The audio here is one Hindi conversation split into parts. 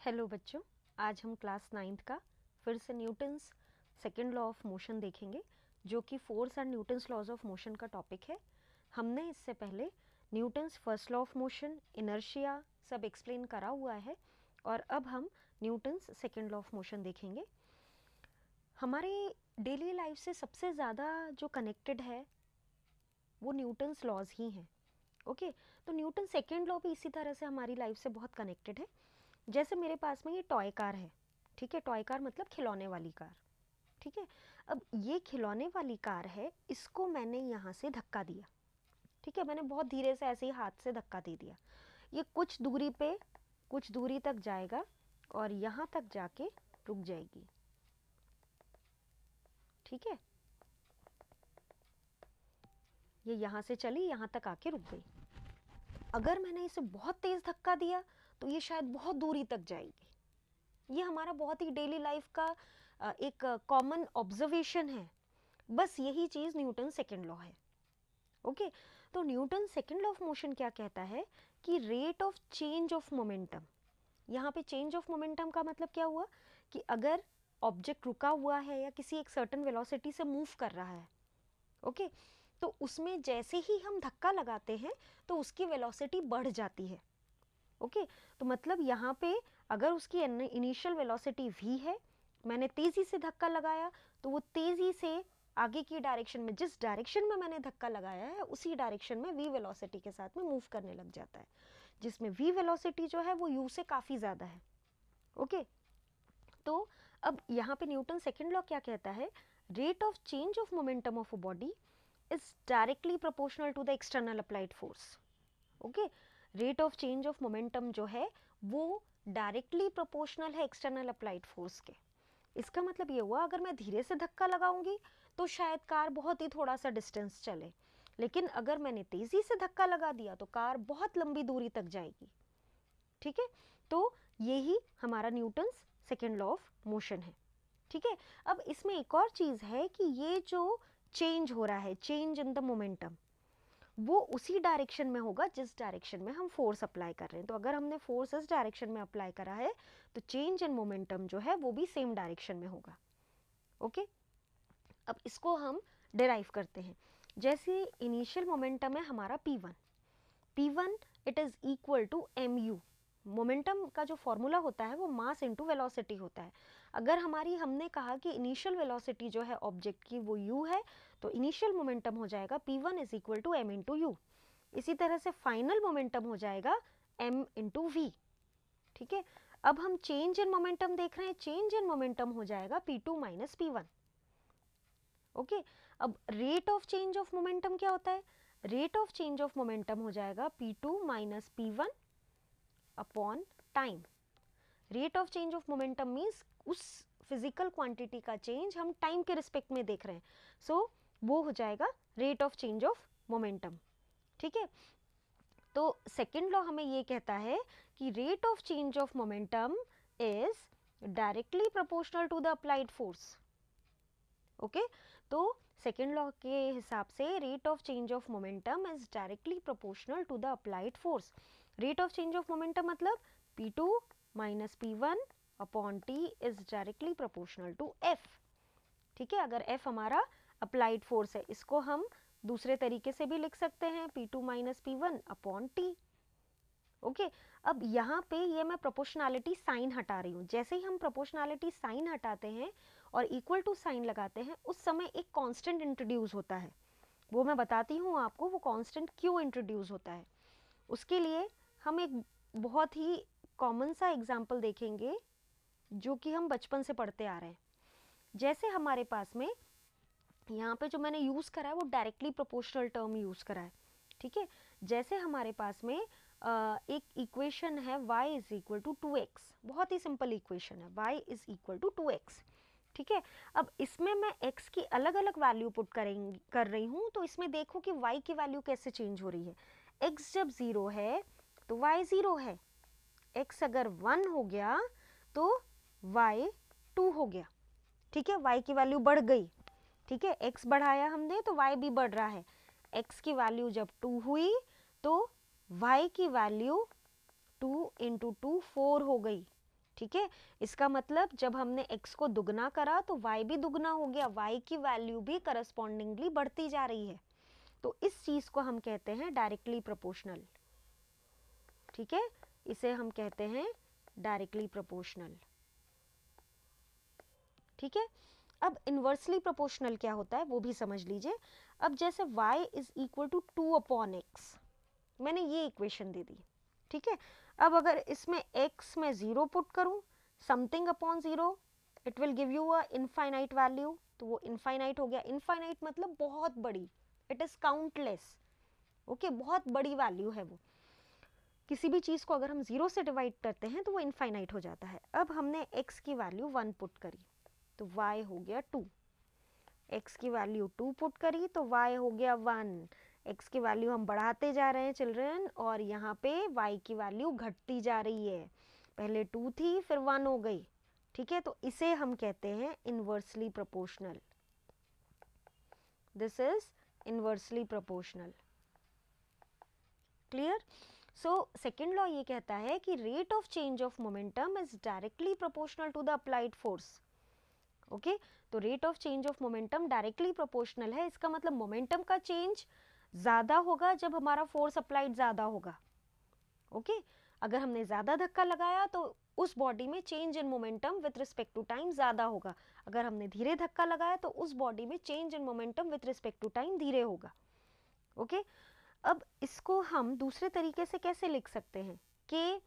हेलो बच्चों, आज हम क्लास 9th का फिर से Newton's second law of motion देखेंगे, जो कि force and Newton's laws of motion का टॉपिक है। हमने इससे पहले Newton's first law of motion, inertia सब एक्सप्लेन करा हुआ है और अब हम Newton's second law of motion देखेंगे। हमारे डेली लाइफ से सबसे ज़्यादा जो कनेक्टेड है वो न्यूटन्स लॉज ही हैं। ओके, तो न्यूटन सेकेंड लॉ भी इसी तरह से हमारी लाइफ से बहुत कनेक्टेड है। जैसे मेरे पास में ये टॉय कार है, ठीक है, टॉय कार मतलब खिलौने वाली कार, ठीक है। अब ये खिलौने वाली कार है, इसको मैंने यहाँ से धक्का दिया, ठीक है, मैंने बहुत धीरे से ऐसे ही हाथ से धक्का दे दिया। ये कुछ दूरी पे कुछ दूरी तक जाएगा और यहाँ तक जाके रुक जाएगी, ठीक है। ये यहाँ से चली, यहाँ तक आके रुक गई। अगर मैंने इसे बहुत तेज धक्का दिया तो ये शायद बहुत दूरी तक जाएगी। ये हमारा बहुत ही डेली लाइफ का एक कॉमन ऑब्जर्वेशन है। बस यही चीज न्यूटन सेकेंड लॉ है। ओके, तो Newton second law of motion क्या कहता है कि rate of change of momentum, यहाँ पे चेंज ऑफ मोमेंटम का मतलब क्या हुआ कि अगर ऑब्जेक्ट रुका हुआ है या किसी एक सर्टेन वेलोसिटी से मूव कर रहा है, ओके, तो उसमें जैसे ही हम धक्का लगाते हैं तो उसकी वेलोसिटी बढ़ जाती है। ओके, तो मतलब यहाँ पे अगर उसकी इनिशियल वेलोसिटी v है, मैंने तेजी से धक्का लगाया तो वो तेजी से आगे की डायरेक्शन में, जिस डायरेक्शन में मैंने धक्का लगाया है उसी डायरेक्शन में v वेलोसिटी के साथ में मूव करने लग जाता है, जिसमें v वेलोसिटी जो है वो u से काफ़ी ज़्यादा है। ओके, तो अब यहाँ पे न्यूटन सेकेंड लॉ क्या कहता है, rate of change of momentum of a body is directly proportional to the external applied force. Okay, rate of change of momentum जो है वो डायरेक्टली प्रोपोर्शनल है एक्सटर्नल अप्लाइड फोर्स के। इसका मतलब ये हुआ, अगर मैं धीरे से धक्का लगाऊंगी तो शायद कार बहुत ही थोड़ा सा डिस्टेंस चले, लेकिन अगर मैंने तेजी से धक्का लगा दिया तो कार बहुत लंबी दूरी तक जाएगी, ठीक है। तो यही हमारा Newton's second law of motion है, ठीक है। अब इसमें एक और चीज है कि ये जो चेंज हो रहा है, चेंज इन द मोमेंटम, वो उसी डायरेक्शन में होगा जिस डायरेक्शन में हम फोर्स अप्लाई कर रहे हैं। तो अगर हमने फोर्स इस डायरेक्शन में अप्लाई करा है तो चेंज इन मोमेंटम जो है वो भी सेम डायरेक्शन में होगा। ओके, अब इसको हम डिराइव करते हैं। जैसे इनिशियल मोमेंटम है हमारा p1, p1 it is equal to mu। Momentum का जो फॉर्मूला होता है वो मास इनटू वेलोसिटी होता है। अगर हमने कहा कि इनिशियल वेलोसिटी जो है ऑब्जेक्ट की वो u है, तो इनिशियल मोमेंटम हो जाएगा p1 is equal to m into u. इसी तरह से फाइनल मोमेंटम हो जाएगा m इंटू वी, ठीक है। अब हम चेंज इन मोमेंटम देख रहे हैं, चेंज इन मोमेंटम हो जाएगा p2 माइनस p1। ओके, अब rate of change of momentum क्या होता है, rate of change of momentum हो जाएगा p2 minus p1 upon time. Rate of change of momentum means उस फिजिकल क्वांटिटी का चेंज हम टाइम के रिस्पेक्ट में देख रहे हैं, सो वो हो जाएगा rate of change of momentum, ठीक है। तो सेकेंड लॉ हमें ये कहता है कि rate of change of momentum is directly proportional to the applied force. Okay, तो सेकेंड लॉ के हिसाब से rate of change of momentum is directly proportional to the applied force. Rate of change of momentum मतलब p2 minus p1 upon t is directly proportional to f, ठीक है। अगर f हमारा अप्लाइड फोर्स है, इसको हम दूसरे तरीके से भी लिख सकते हैं, p2 minus p1 upon t। Okay, अब यहाँ पे ये मैं प्रोपोर्शनैलिटी साइन हटा रही हूँ। जैसे ही हम प्रोपोर्शनैलिटी साइन हटाते हैं और इक्वल टू साइन लगाते हैं, उस समय एक कांस्टेंट इंट्रोड्यूस होता है। वो मैं बताती हूँ आपको, वो कांस्टेंट क्यों इंट्रोड्यूस होता है। उसके लिए हम एक बहुत ही कॉमन सा एग्जाम्पल देखेंगे जो कि हम बचपन से पढ़ते आ रहे हैं। जैसे हमारे पास में यहाँ पे जो मैंने यूज़ करा है वो डायरेक्टली प्रोपोर्शनल टर्म यूज़ करा है, ठीक है। जैसे हमारे पास में एक इक्वेशन है y is equal to 2x, बहुत ही सिंपल इक्वेशन है, y is equal to 2x, ठीक है। अब इसमें मैं x की अलग अलग वैल्यू पुट कर रही हूँ, तो इसमें देखो कि y की वैल्यू कैसे चेंज हो रही है। x जब 0 है तो y 0 है, x अगर 1 हो गया तो y 2 हो गया, ठीक है। y की वैल्यू बढ़ गई, ठीक है, x बढ़ाया हमने तो y भी बढ़ रहा है। x की वैल्यू जब 2 हुई तो y की वैल्यू 2 इंटू 2 4 हो गई, ठीक है, इसका मतलब जब हमने x को दुगना करा तो y भी दुगना हो गया, y की वैल्यू भी करस्पॉन्डिंगली बढ़ती जा रही है। तो इस चीज को हम कहते हैं डायरेक्टली प्रोपोर्शनल। ठीक है, इसे हम कहते हैं डायरेक्टली प्रोपोर्शनल। ठीक है, अब इन्वर्सली प्रोपोर्शनल क्या होता है वो भी समझ लीजिए। अब जैसे y is equal to 2/x, मैंने ये इक्वेशन दे दी। ठीक है, अब अगर इसमें x में 0 पुट करूं, something upon 0, it will give you a infinite value. तो वो इनफाइनाइट हो गया। इनफाइनाइट मतलब बहुत बड़ी, इट इज काउंटलेस। ओके, बहुत बड़ी वैल्यू है वो। किसी भी चीज को अगर हम 0 से डिवाइड करते हैं तो वो इनफाइनाइट हो जाता है। अब हमने x की वैल्यू 1 पुट करी तो y हो गया 2, x की वैल्यू 2 पुट करी तो y हो गया 1। x की वैल्यू हम बढ़ाते जा रहे हैं चिल्ड्रन, और यहाँ पे y की वैल्यू घटती जा रही है। पहले 2 थी फिर 1 हो गई। ठीक है, तो इसे हम कहते हैं inversely proportional. This is inversely proportional. Clear? So second law ये कहता है कि rate of change of momentum is directly proportional to the applied force. Okay, तो rate of change of momentum directly proportional है। इसका मतलब मोमेंटम का चेंज ज्यादा होगा जब हमारा फोर्स अप्लाइड ज्यादा होगा। ओके, अगर हमने ज्यादा धक्का लगाया तो उस बॉडी में change in momentum with respect to time ज्यादा होगा। अगर हमने धीरे धक्का लगाया तो उस बॉडी में change in momentum with respect to time धीरे होगा। ओके, अब इसको हम दूसरे तरीके से कैसे लिख सकते हैं कि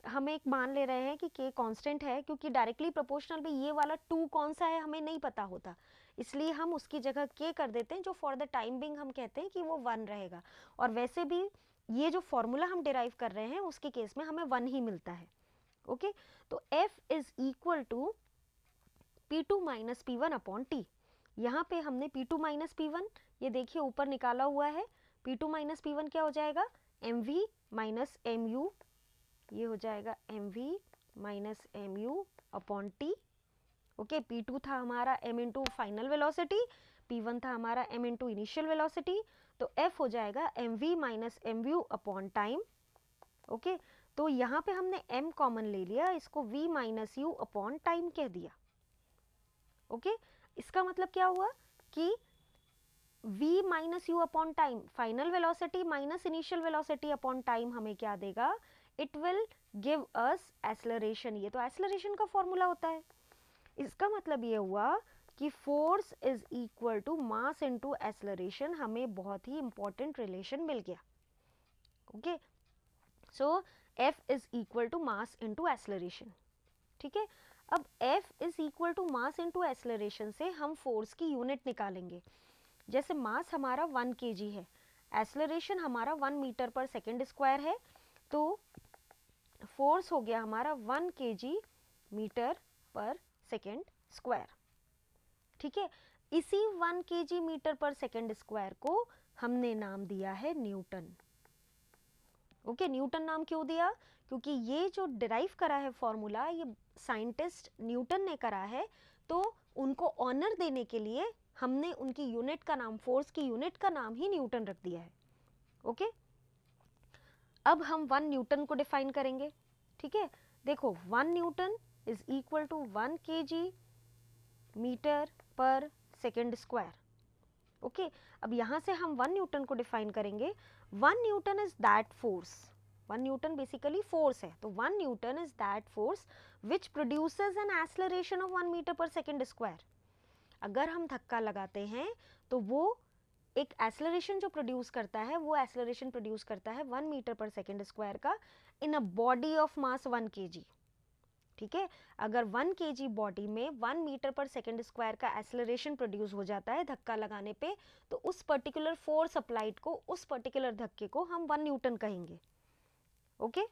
हम एक मान ले रहे हैं कि k कांस्टेंट है, क्योंकि डायरेक्टली प्रोपोर्शनल में ये वाला 2 कौन सा है हमें नहीं पता होता, इसलिए हम उसकी जगह k कर देते हैं, जो फॉर द टाइम बिंग हम कहते हैं कि वो 1 रहेगा। और वैसे भी ये जो फॉर्मूला हम डिराइव कर रहे हैं उसके केस में हमें 1 ही मिलता है। ओके, तो f is equal to P2 minus P1 upon T। यहाँ पे हमने P2 माइनस P1 ये देखिए ऊपर निकाला हुआ है। P2 माइनस P1 क्या हो जाएगा, mv माइनस mu, ये हो जाएगा mv minus mu upon t। Okay, P2 था हमारा m into final velocity, P1 था हमारा m इंटू इनिशियल वेलोसिटी, तो f हो जाएगा mv minus mu upon time. Okay, तो यहाँ पे हमने m कॉमन ले लिया, इसको v minus u upon time कह दिया। ओके, इसका मतलब क्या हुआ कि v minus you upon time, final velocity minus initial velocity upon time हमें क्या देगा, it will give us acceleration. ये तो एक्सेलरेशन का फॉर्मूला होता है। इसका मतलब ये हुआ कि force is equal to mass into acceleration. हमें बहुत ही इंपॉर्टेंट रिलेशन मिल गया। Okay, so F is equal to mass into acceleration. ठीक है, अब F is equal to mass into acceleration से हम फोर्स की यूनिट निकालेंगे। जैसे मास हमारा 1 kg है, एक्सेलरेशन हमारा 1 मीटर पर सेकेंड स्क्वायर है, तो फोर्स हो गया हमारा 1 kg metre per second square. ठीक है, इसी 1 kg metre per second square को हमने नाम दिया है न्यूटन। ओके, न्यूटन नाम क्यों दिया, क्योंकि ये जो डिराइव करा है फॉर्मूला ये साइंटिस्ट न्यूटन ने करा है, तो उनको ऑनर देने के लिए हमने उनकी यूनिट का नाम, फोर्स की यूनिट का नाम ही न्यूटन रख दिया है। ओके, अब हम 1 न्यूटन को डिफाइन करेंगे। ठीक है, देखो 1 newton is equal to 1 kg metre per second square. Okay, अब यहां से हम 1 न्यूटन को डिफाइन करेंगे। 1 newton is that force, 1 newton basically force है, तो 1 newton is that force which produces an acceleration of 1 metre per second square. अगर हम धक्का लगाते हैं तो वो एक एक्सेलरेशन जो प्रोड्यूस करता है, वो एक्सेलरेशन प्रोड्यूस करता है 1 मीटर पर सेकेंड स्क्वायर का in a body of mass 1 kg। ठीक है, अगर 1 kg बॉडी में 1 मीटर पर सेकेंड स्क्वायर का एक्सेलरेशन प्रोड्यूस हो जाता है धक्का लगाने पे, तो उस पर्टिकुलर फोर्स अप्लाइड को, उस पर्टिकुलर धक्के को हम 1 न्यूटन कहेंगे। Okay,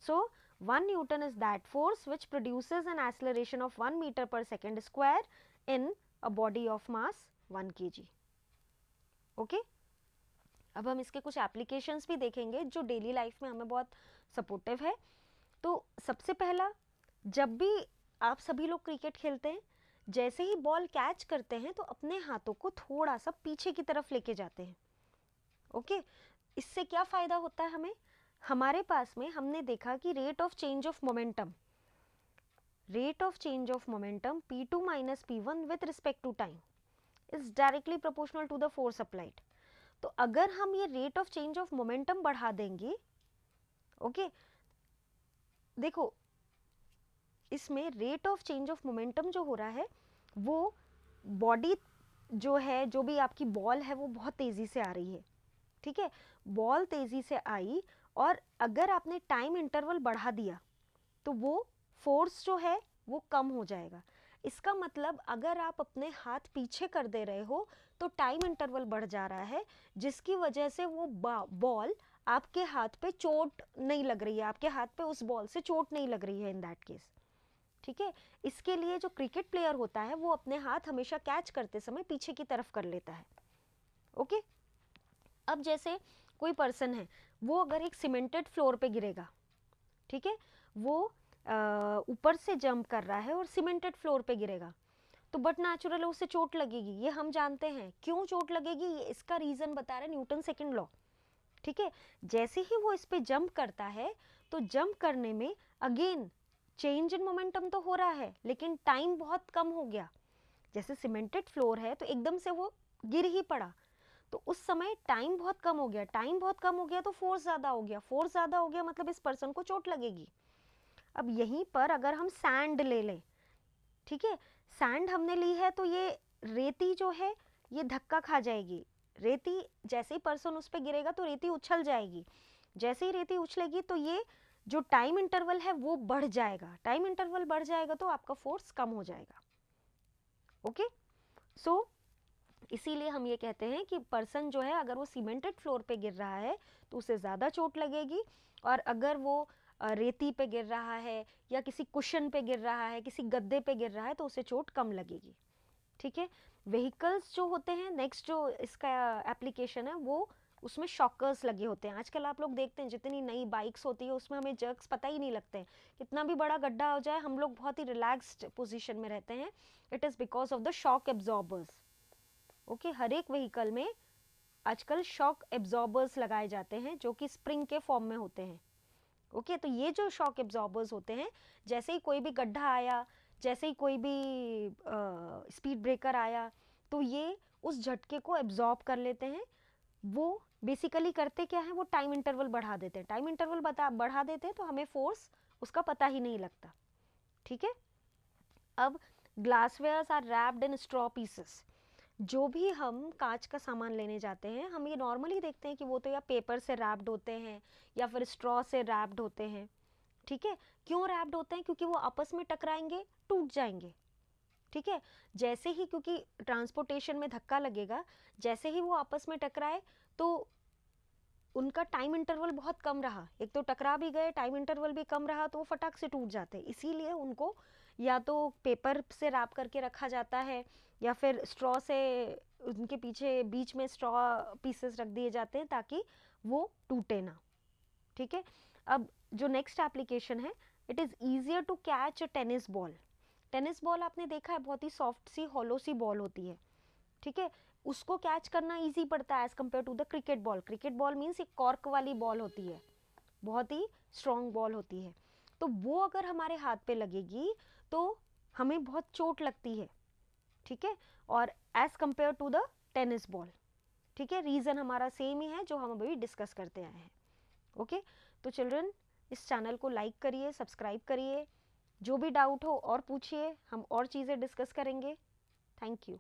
so 1 newton is that force which produces an acceleration of 1 metre per second square in a body of mass 1 kg। Okay, अब हम इसके कुछ एप्लीकेशंस भी देखेंगे जो डेली लाइफ में हमें बहुत सपोर्टिव है। तो सबसे पहला, जब भी आप सभी लोग क्रिकेट खेलते हैं, जैसे ही बॉल कैच करते हैं तो अपने हाथों को थोड़ा सा पीछे की तरफ लेके जाते हैं। ओके, इससे क्या फायदा होता है हमें, हमारे पास में हमने देखा कि rate of change of momentum rate of change of momentum P2 minus P1 with respect to time is directly proportional to the force applied. तो अगर हम ये rate of change of momentum बढ़ा देंगे, ओके, देखो इसमें rate of change of momentum जो हो रहा है वो बॉडी जो है, जो भी आपकी बॉल है वो बहुत तेजी से आ रही है, ठीक है, बॉल तेजी से आई और अगर आपने टाइम इंटरवल बढ़ा दिया तो वो फोर्स जो है वो कम हो जाएगा। इसका मतलब अगर आप अपने हाथ पीछे कर दे रहे हो तो टाइम इंटरवल बढ़ जा रहा है, जिसकी वजह से वो बॉल आपके हाथ पे चोट नहीं लग रही है, आपके हाथ पे उस बॉल से चोट नहीं लग रही है इन दैट केस, ठीक है। इसके लिए जो क्रिकेट प्लेयर होता है वो अपने हाथ हमेशा कैच करते समय पीछे की तरफ कर लेता है, ओके। अब जैसे कोई पर्सन है, वो अगर एक सीमेंटेड फ्लोर पे गिरेगा, ठीक है, वो ऊपर से जंप कर रहा है और सीमेंटेड फ्लोर पे गिरेगा, तो बट नेचुरल उसे चोट लगेगी, ये हम जानते हैं। क्यों चोट लगेगी, ये इसका रीजन बता रहा है न्यूटन सेकंड लॉ, ठीक है। जैसे ही वो इस पे जंप करता है तो जंप करने में अगेन चेंज इन मोमेंटम तो हो रहा है, लेकिन टाइम बहुत कम हो गया। जैसे सीमेंटेड फ्लोर है तो एकदम से वो गिर ही पड़ा, तो उस समय टाइम बहुत कम हो गया, टाइम बहुत कम हो गया तो फोर्स ज़्यादा हो गया, फोर्स ज़्यादा हो गया मतलब इस पर्सन को चोट लगेगी। अब यहीं पर अगर हम सैंड ले लें, ठीक है, सैंड हमने ली है तो ये रेती जो है ये धक्का खा जाएगी, रेती जैसे ही पर्सन उस पर गिरेगा तो रेती उछल जाएगी, जैसे ही रेती उछलेगी तो ये जो टाइम इंटरवल है वो बढ़ जाएगा, टाइम इंटरवल बढ़ जाएगा तो आपका फोर्स कम हो जाएगा, ओके। सो इसीलिए हम ये कहते हैं कि पर्सन जो है अगर वो सीमेंटेड फ्लोर पे गिर रहा है तो उसे ज़्यादा चोट लगेगी, और अगर वो रेती पे गिर रहा है या किसी कुशन पे गिर रहा है, किसी गद्दे पे गिर रहा है तो उसे चोट कम लगेगी, ठीक है। व्हीकल्स जो होते हैं, नेक्स्ट जो इसका एप्लीकेशन है वो उसमें शॉकर्स लगे होते हैं। आजकल आप लोग देखते हैं जितनी नई बाइक्स होती है उसमें हमें जर्क्स पता ही नहीं लगते हैं, कितना भी बड़ा गड्ढा हो जाए हम लोग बहुत ही रिलैक्स्ड पोजीशन में रहते हैं, it is because of the shock absorbers, okay. हर एक व्हीकल में आजकल शॉक एब्जॉर्बर्स लगाए जाते हैं जो कि स्प्रिंग के फॉर्म में होते हैं, ओके। तो ये जो शॉक एब्जॉर्बर्स होते हैं, जैसे ही कोई भी गड्ढा आया, जैसे ही कोई भी स्पीड ब्रेकर आया, तो ये उस झटके को एब्जॉर्ब कर लेते हैं। वो बेसिकली करते क्या है, वो टाइम इंटरवल बढ़ा देते हैं, टाइम इंटरवल बढ़ा देते हैं तो हमें फोर्स उसका पता ही नहीं लगता, ठीक है। अब glasswares are wrapped in straw pieces. जो भी हम कांच का सामान लेने जाते हैं हम ये नॉर्मली देखते हैं कि वो तो या पेपर से रैप्ड होते हैं या फिर स्ट्रॉ से रैप्ड होते हैं, ठीक है। क्यों रैप्ड होते हैं, क्योंकि वो आपस में टकराएंगे, टूट जाएंगे, ठीक है। जैसे ही, क्योंकि ट्रांसपोर्टेशन में धक्का लगेगा, जैसे ही वो आपस में टकराए तो उनका टाइम इंटरवल बहुत कम रहा, एक तो टकरा भी गए, टाइम इंटरवल भी कम रहा, तो वो फटाक से टूट जाते हैं। इसीलिए उनको या तो पेपर से रैप करके रखा जाता है या फिर स्ट्रॉ से उनके पीछे बीच में स्ट्रॉ पीसेस रख दिए जाते हैं ताकि वो टूटे ना, ठीक है। अब जो नेक्स्ट एप्लीकेशन है, it is easier to catch a tennis ball. Tennis ball आपने देखा है, बहुत ही सॉफ्ट सी हॉलो सी बॉल होती है, ठीक है, उसको कैच करना इजी पड़ता है as compared to the cricket ball. Cricket ball means एक कॉर्क वाली बॉल होती है, बहुत ही स्ट्रॉन्ग बॉल होती है, तो वो अगर हमारे हाथ पे लगेगी तो हमें बहुत चोट लगती है, ठीक है, और as compared to the tennis ball, ठीक है। रीज़न हमारा सेम ही है जो हम अभी डिस्कस करते आए हैं, ओके। तो चिल्ड्रन, इस चैनल को लाइक करिए, सब्सक्राइब करिए, जो भी डाउट हो और पूछिए, हम और चीज़ें डिस्कस करेंगे। Thank you.